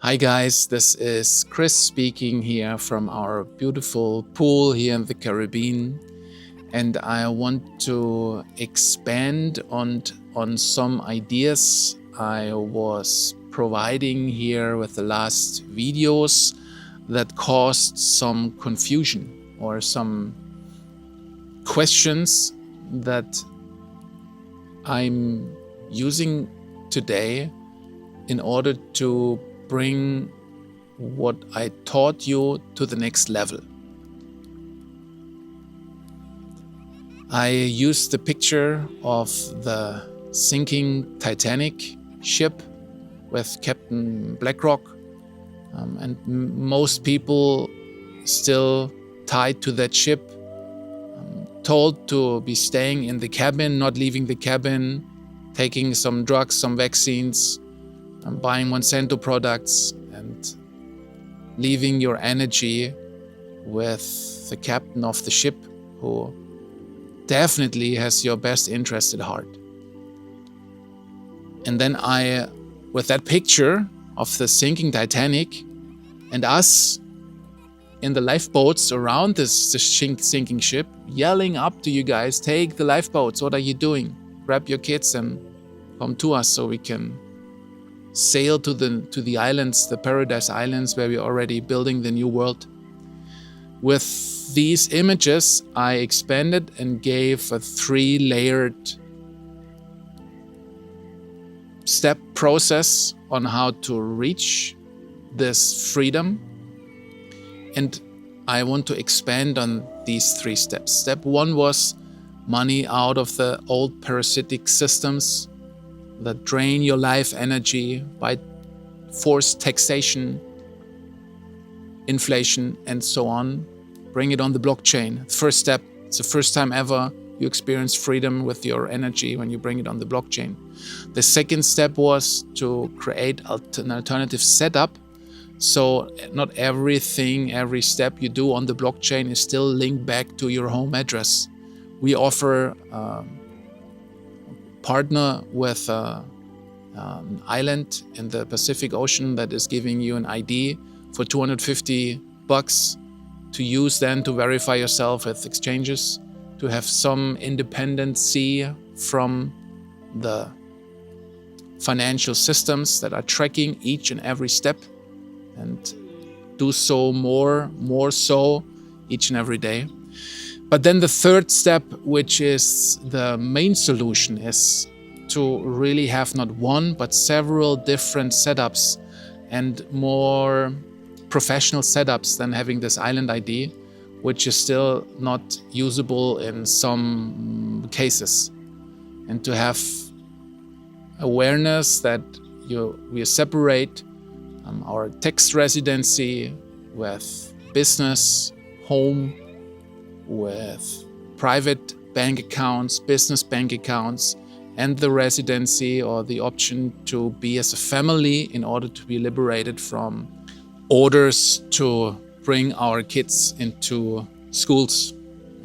Hi guys, this is Chris speaking here from our beautiful pool here in the Caribbean, and I want to expand on some ideas I was providing here with the last videos that caused some confusion or some questions that I'm using today in order to bring what I taught you to the next level. I used the picture of the sinking Titanic ship with Captain Blackrock, and most people still tied to that ship, told to be staying in the cabin, not leaving the cabin, taking some drugs, some vaccines, buying Monsanto products, and leaving your energy with the captain of the ship, who definitely has your best interest at heart. And then with that picture of the sinking Titanic and us in the lifeboats around this sinking ship, yelling up to you guys, take the lifeboats, what are you doing? Grab your kids and come to us so we can sail to the islands, the Paradise Islands, where we're already building the new world. With these images, I expanded and gave a 3-layered step process on how to reach this freedom. And I want to expand on these 3 steps. Step 1 was money out of the old parasitic systems that drain your life energy by forced taxation, inflation, and so on. Bring it on the blockchain. First step. It's the first time ever you experience freedom with your energy when you bring it on the blockchain. The second step was to create an alternative setup. So not everything, every step you do on the blockchain is still linked back to your home address. We offer partner with an island in the Pacific Ocean that is giving you an ID for $250 to use then to verify yourself with exchanges, to have some independency from the financial systems that are tracking each and every step, and do so more so each and every day. But then the third step, which is the main solution, is to really have not one, but several different setups and more professional setups than having this island ID, which is still not usable in some cases. And to have awareness that we separate our tax residency with business, home, with private bank accounts, business bank accounts, and the residency or the option to be as a family in order to be liberated from orders to bring our kids into schools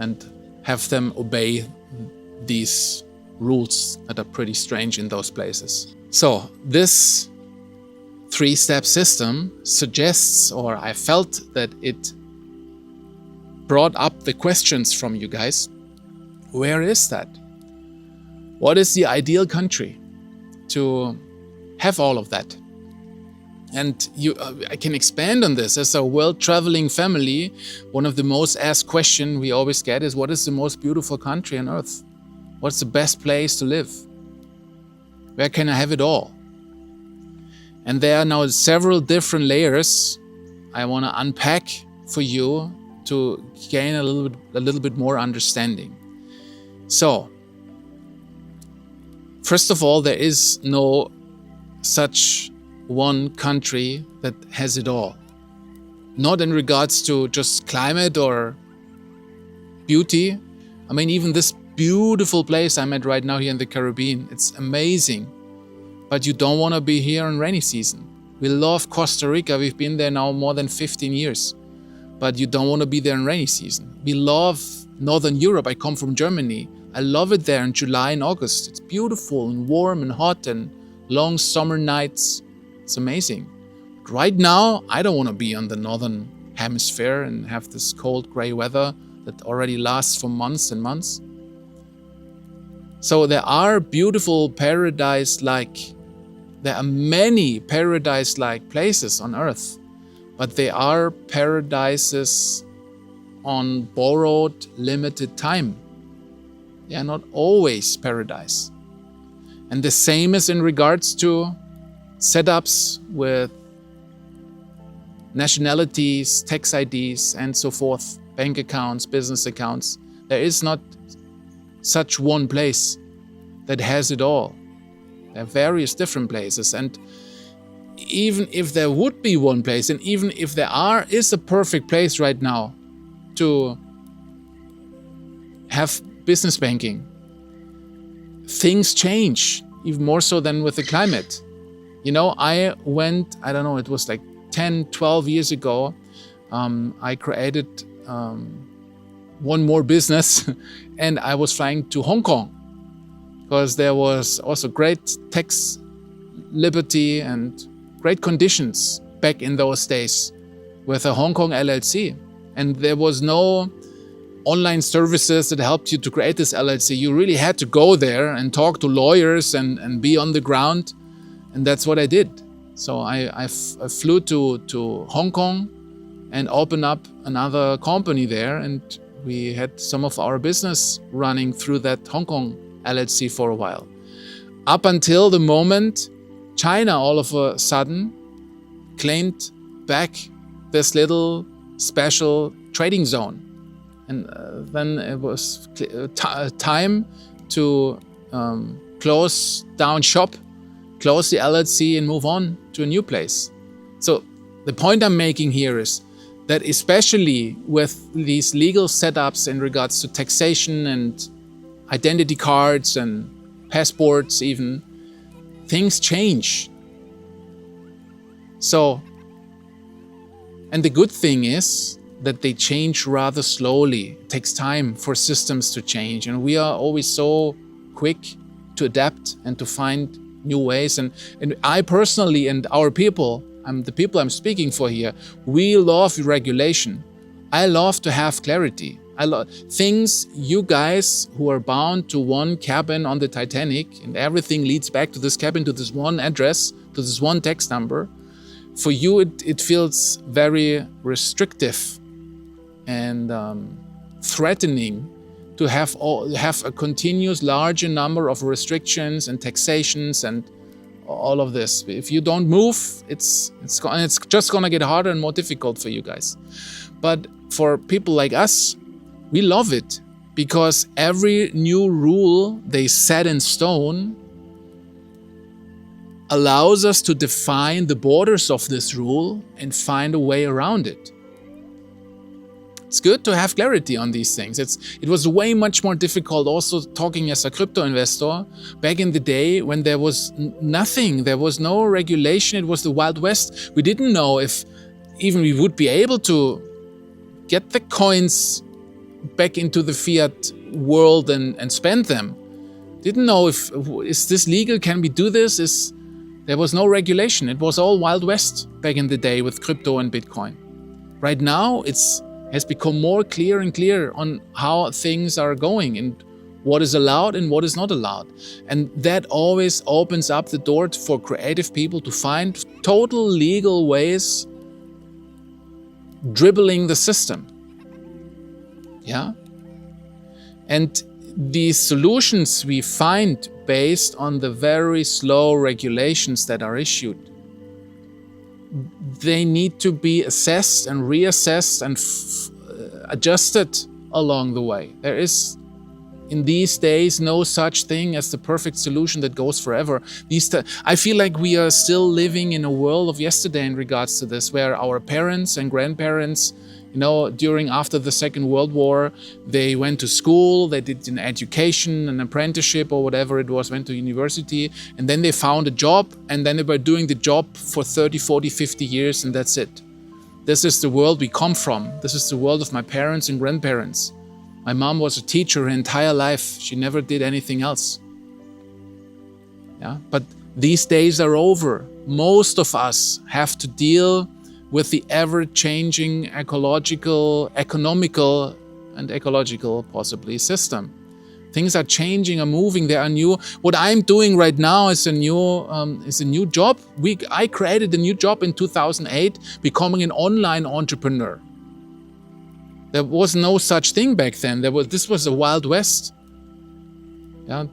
and have them obey these rules that are pretty strange in those places. So this 3-step system suggests, or I felt that it brought up the questions from you guys. Where is that? What is the ideal country to have all of that? And I can expand on this. As a world-traveling family, one of the most asked questions we always get is, what is the most beautiful country on earth? What's the best place to live? Where can I have it all? And there are now several different layers I want to unpack for you to gain a little bit more understanding. So, first of all, there is no such one country that has it all. Not in regards to just climate or beauty. I mean, even this beautiful place I'm at right now here in the Caribbean, it's amazing. But you don't want to be here in rainy season. We love Costa Rica. We've been there now more than 15 years. But you don't want to be there in rainy season. We love Northern Europe. I come from Germany. I love it there in July and August. It's beautiful and warm and hot and long summer nights. It's amazing. But right now, I don't want to be on the northern hemisphere and have this cold gray weather that already lasts for months and months. So there are beautiful there are many paradise-like places on earth, but they are paradises on borrowed, limited time. They are not always paradise. And the same is in regards to setups with nationalities, tax IDs, and so forth, bank accounts, business accounts. There is not such one place that has it all. There are various different places. And even if there would be one place, and even if there is a perfect place right now to have business banking, things change, even more so than with the climate. I went, I don't know, it was like 10, 12 years ago, I created one more business and I was flying to Hong Kong because there was also great tax liberty and great conditions back in those days with a Hong Kong LLC. And there was no online services that helped you to create this LLC. You really had to go there and talk to lawyers and be on the ground. And that's what I did. So I flew to Hong Kong and opened up another company there. And we had some of our business running through that Hong Kong LLC for a while. Up until the moment China all of a sudden claimed back this little special trading zone. And then it was time to close down shop, close the LLC and move on to a new place. So the point I'm making here is that especially with these legal setups in regards to taxation and identity cards and passports even, things change. So, and the good thing is that they change rather slowly. It takes time for systems to change, and we are always so quick to adapt and to find new ways. And I personally, and our people, the people I'm speaking for here, we love regulation. I love to have clarity. I love things, you guys who are bound to one cabin on the Titanic, and everything leads back to this cabin, to this one address, to this one text number. For you, it feels very restrictive and threatening to have a continuous larger number of restrictions and taxations and all of this. If you don't move, it's just gonna get harder and more difficult for you guys. But for people like us, we love it because every new rule they set in stone allows us to define the borders of this rule and find a way around it. It's good to have clarity on these things. It was way much more difficult also talking as a crypto investor back in the day when there was nothing, there was no regulation, it was the Wild West. We didn't know if even we would be able to get the coins back into the fiat world and spend them. Didn't know is this legal, can we do this? There was no regulation. It was all Wild West back in the day with crypto and Bitcoin. Right now, has become more clear and clear on how things are going and what is allowed and what is not allowed. And that always opens up the door for creative people to find total legal ways dribbling the system. Yeah? And these solutions we find based on the very slow regulations that are issued, they need to be assessed and reassessed and adjusted along the way. There is, in these days, no such thing as the perfect solution that goes forever. I feel like we are still living in a world of yesterday in regards to this, where our parents and grandparents, after the Second World War, they went to school, they did an education, an apprenticeship or whatever it was, went to university, and then they found a job, and then they were doing the job for 30, 40, 50 years, and that's it. This is the world we come from. This is the world of my parents and grandparents. My mom was a teacher her entire life. She never did anything else. Yeah, but These days are over. Most of us have to deal with the ever-changing ecological, economical, and ecological possibly system. Things are changing, are moving. There are new. What I'm doing right now is a new job. I created a new job in 2008, becoming an online entrepreneur. There was no such thing back then. This was a Wild West. Yeah,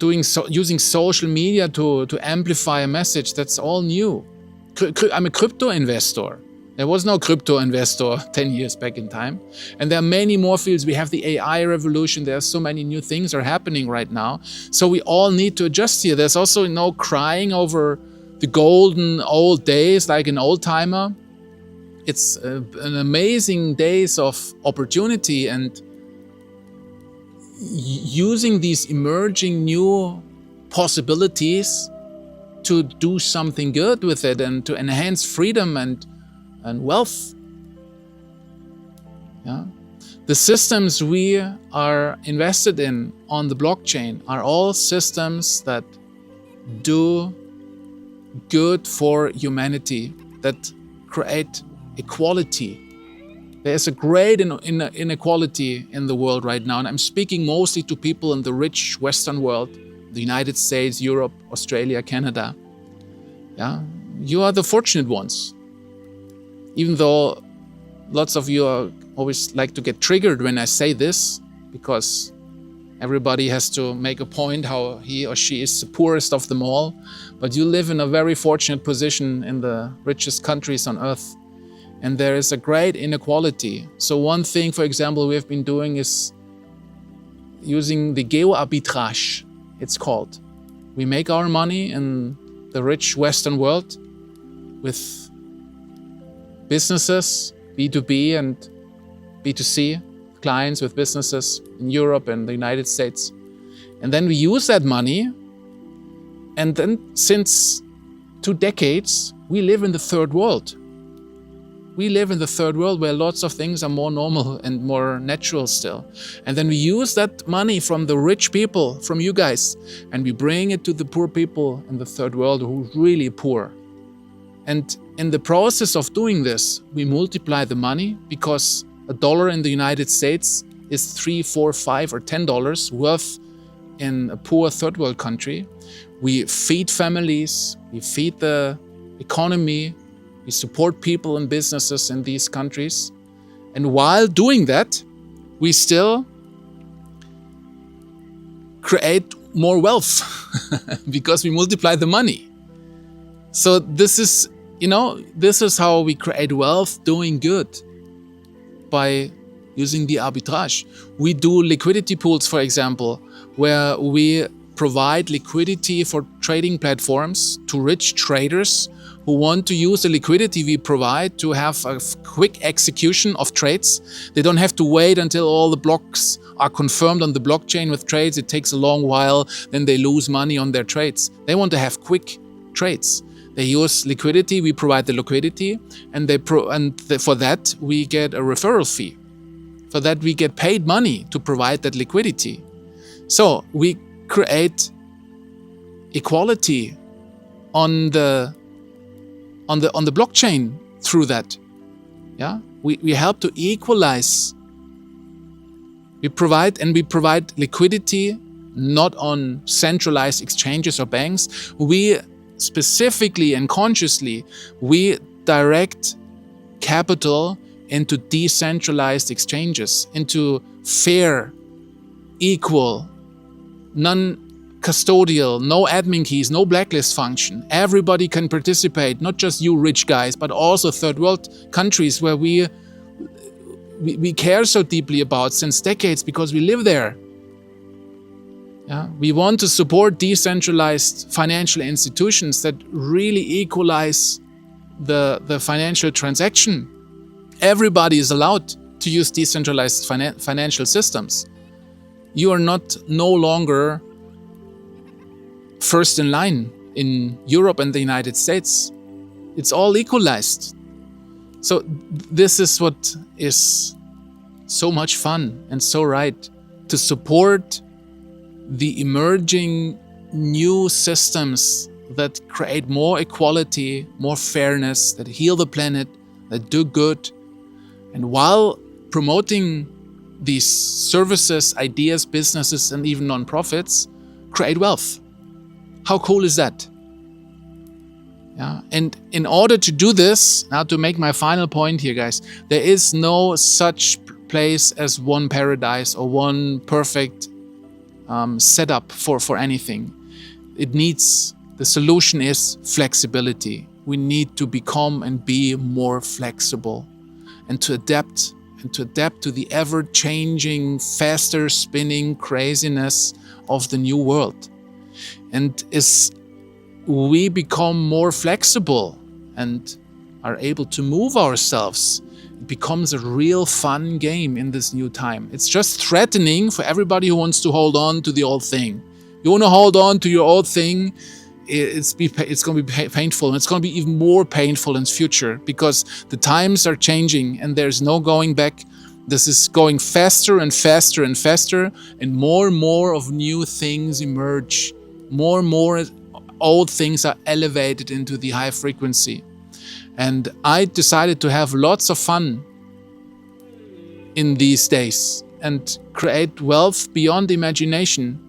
using social media to amplify a message. That's all new. I'm a crypto investor. There was no crypto investor 10 years back in time. And there are many more fields. We have the AI revolution. There are so many new things are happening right now. So we all need to adjust here. There's also no crying over the golden old days like an old timer. It's an amazing days of opportunity and using these emerging new possibilities to do something good with it and to enhance freedom and wealth. Yeah. The systems we are invested in on the blockchain are all systems that do good for humanity, that create equality. There's a great inequality in the world right now, and I'm speaking mostly to people in the rich Western world, the United States, Europe, Australia, Canada. Yeah, you are the fortunate ones. Even though lots of you always like to get triggered when I say this, because everybody has to make a point how he or she is the poorest of them all. But you live in a very fortunate position in the richest countries on earth. And there is a great inequality. So one thing, for example, we have been doing is using the geo-arbitrage, it's called. We make our money in the rich Western world with businesses, B2B and B2C, clients with businesses in Europe and the United States. And then we use that money. And then since 2 decades, we live in the third world. We live in the third world where lots of things are more normal and more natural still. And then we use that money from the rich people, from you guys, and we bring it to the poor people in the third world who are really poor. And in the process of doing this, we multiply the money because $1 in the United States is $3, $4, $5, or $10 worth in a poor third world country. We feed families, we feed the economy, we support people and businesses in these countries. And while doing that, we still create more wealth because we multiply the money. So this is, this is how we create wealth doing good, by using the arbitrage. We do liquidity pools, for example, where we provide liquidity for trading platforms to rich traders who want to use the liquidity we provide to have a quick execution of trades. They don't have to wait until all the blocks are confirmed on the blockchain with trades. It takes a long while, then they lose money on their trades. They want to have quick trades. They use liquidity, we provide the liquidity, and for that we get a referral fee. For that we get paid money to provide that liquidity. So we create equality on the blockchain through that. Yeah, we help to equalize. We provide liquidity not on centralized exchanges or banks. We specifically and consciously, we direct capital into decentralized exchanges, into fair, equal, non-custodial, no admin keys, no blacklist function. Everybody can participate, not just you rich guys, but also third world countries where we care so deeply about since decades because we live there. Yeah, we want to support decentralized financial institutions that really equalize the financial transaction. Everybody is allowed to use decentralized financial systems. You are no longer first in line in Europe and the United States. It's all equalized. So this is what is so much fun and so right, to support the emerging new systems that create more equality, more fairness, that heal the planet, that do good. And while promoting these services, ideas, businesses, and even non-profits, create wealth. How cool is that? Yeah. And in order to do this, now to make my final point here, guys, there is no such place as one paradise or one perfect setup for anything. The solution is flexibility. We need to become and be more flexible and to adapt to the ever-changing, faster spinning craziness of the new world. And as we become more flexible and are able to move ourselves, it becomes a real fun game in this new time. It's just threatening for everybody who wants to hold on to the old thing. You want to hold on to your old thing, it's going to be painful, and it's going to be even more painful in the future because the times are changing and there's no going back. This is going faster and faster and faster, and more of new things emerge. More and more old things are elevated into the high frequency. And I decided to have lots of fun in these days and create wealth beyond imagination,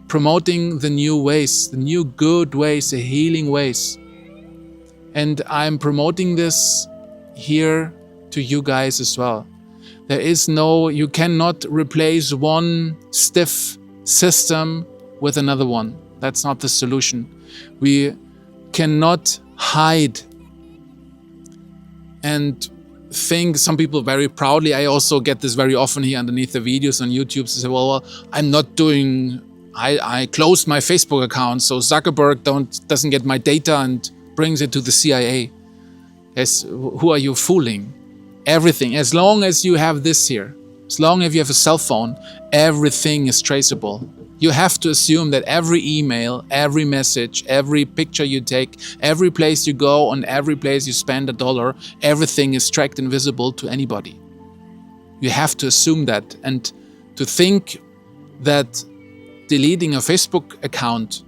promoting the new ways, the new good ways, the healing ways. And I'm promoting this here to you guys as well. You cannot replace one stiff system with another one. That's not the solution. We cannot hide and think, some people very proudly, I also get this very often here underneath the videos on YouTube, they say, well, I'm not doing, I closed my Facebook account so Zuckerberg doesn't get my data and brings it to the CIA. Yes, who are you fooling? Everything, as long as you have this here, as long as you have a cell phone, everything is traceable. You have to assume that every email, every message, every picture you take, every place you go, and every place you spend $1, everything is tracked and visible to anybody. You have to assume that, and to think that deleting a Facebook account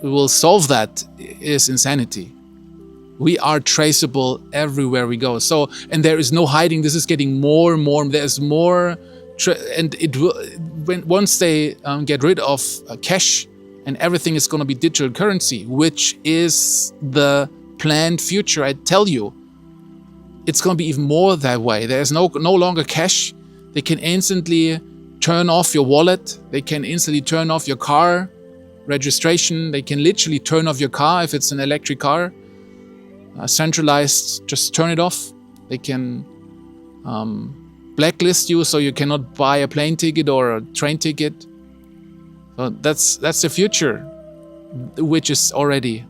will solve that is insanity. We are traceable everywhere we go. So, and there is no hiding. This is getting more and more. There's more, and it will. Once they get rid of cash, and everything is going to be digital currency, which is the planned future. I tell you, it's going to be even more that way. There's no longer cash. They can instantly turn off your wallet. They can instantly turn off your car registration. They can literally turn off your car if it's an electric car. Centralized, just turn it off. They can blacklist you so you cannot buy a plane ticket or a train ticket. So that's the future, which is already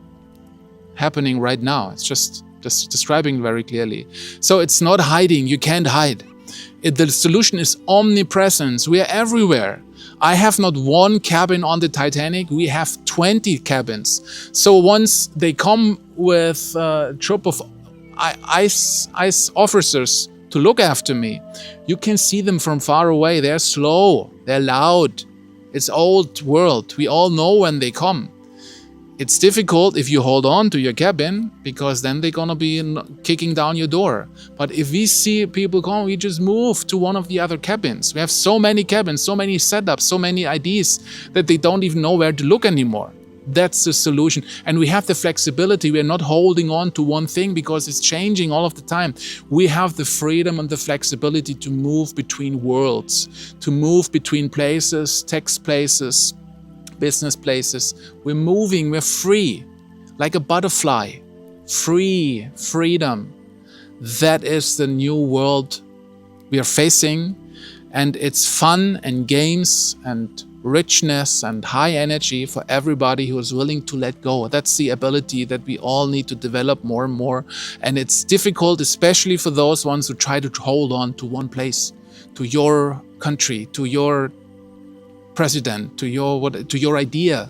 happening right now. It's just describing very clearly. So it's not hiding. You can't hide. The solution is omnipresence. We are everywhere. I have not one cabin on the Titanic. We have 20 cabins. So once they come with a troop of ice officers to look after me, you can see them from far away. They're slow. They're loud. It's old world. We all know when they come. It's difficult if you hold on to your cabin, because then they're gonna be kicking down your door. But if we see people come, we just move to one of the other cabins. We have so many cabins, so many setups, so many ideas that they don't even know where to look anymore. That's the solution. And we have the flexibility. We're not holding on to one thing because it's changing all of the time. We have the freedom and the flexibility to move between worlds, to move between places, text places, business places. We're moving, we're free, like a butterfly. Freedom. That is the new world we are facing, and it's fun and games and richness and high energy for everybody who is willing to let go. That's the ability that we all need to develop more and more. And it's difficult, especially for those ones who try to hold on to one place, to your country, to your president, to your idea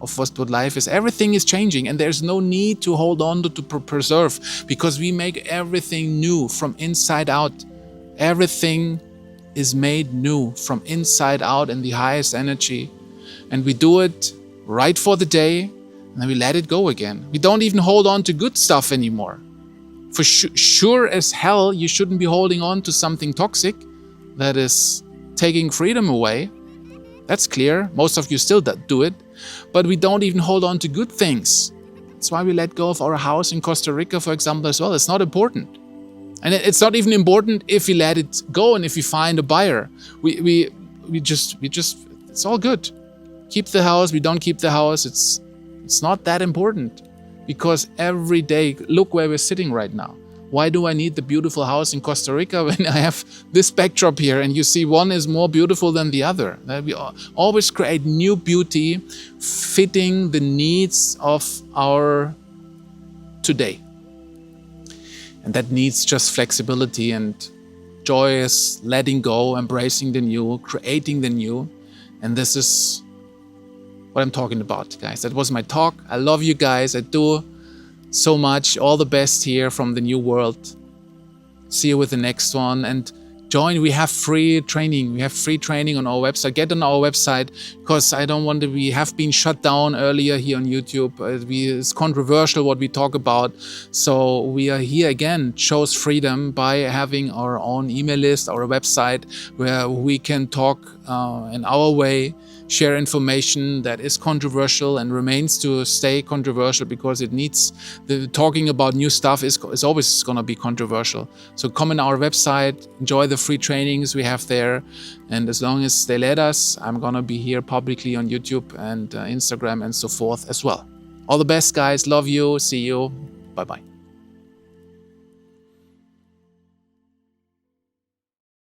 of what life is. Everything is changing, and there's no need to hold on to preserve, because we make everything new from inside out. Everything is made new from inside out in the highest energy, and we do it right for the day. And then we let it go again. We don't even hold on to good stuff anymore. For sure as hell, you shouldn't be holding on to something toxic that is taking freedom away. That's clear. Most of you still do it. But we don't even hold on to good things. That's why we let go of our house in Costa Rica, for example, as well. It's not important. And it's not even important if we let it go and if we find a buyer. We just, it's all good. Keep the house, we don't keep the house. It's not that important. Because every day, look where we're sitting right now. Why do I need the beautiful house in Costa Rica when I have this backdrop here and you see one is more beautiful than the other? We always create new beauty fitting the needs of our today. And that needs just flexibility and joyous letting go, embracing the new, creating the new. And this is what I'm talking about, guys. That was my talk. I love you guys. I do so much. All the best here from the new world. See you with the next one. And join. We have free training. We have free training on our website. Get on our website because I don't want to. We have been shut down earlier here on YouTube. It's controversial what we talk about. So we are here again. Shows freedom by having our own email list, our website, where we can talk in our way. Share information that is controversial and remains to stay controversial because it needs, the talking about new stuff is always going to be controversial. So come on our website, enjoy the free trainings we have there. And as long as they let us, I'm going to be here publicly on YouTube and Instagram and so forth as well. All the best, guys. Love you. See you. Bye-bye.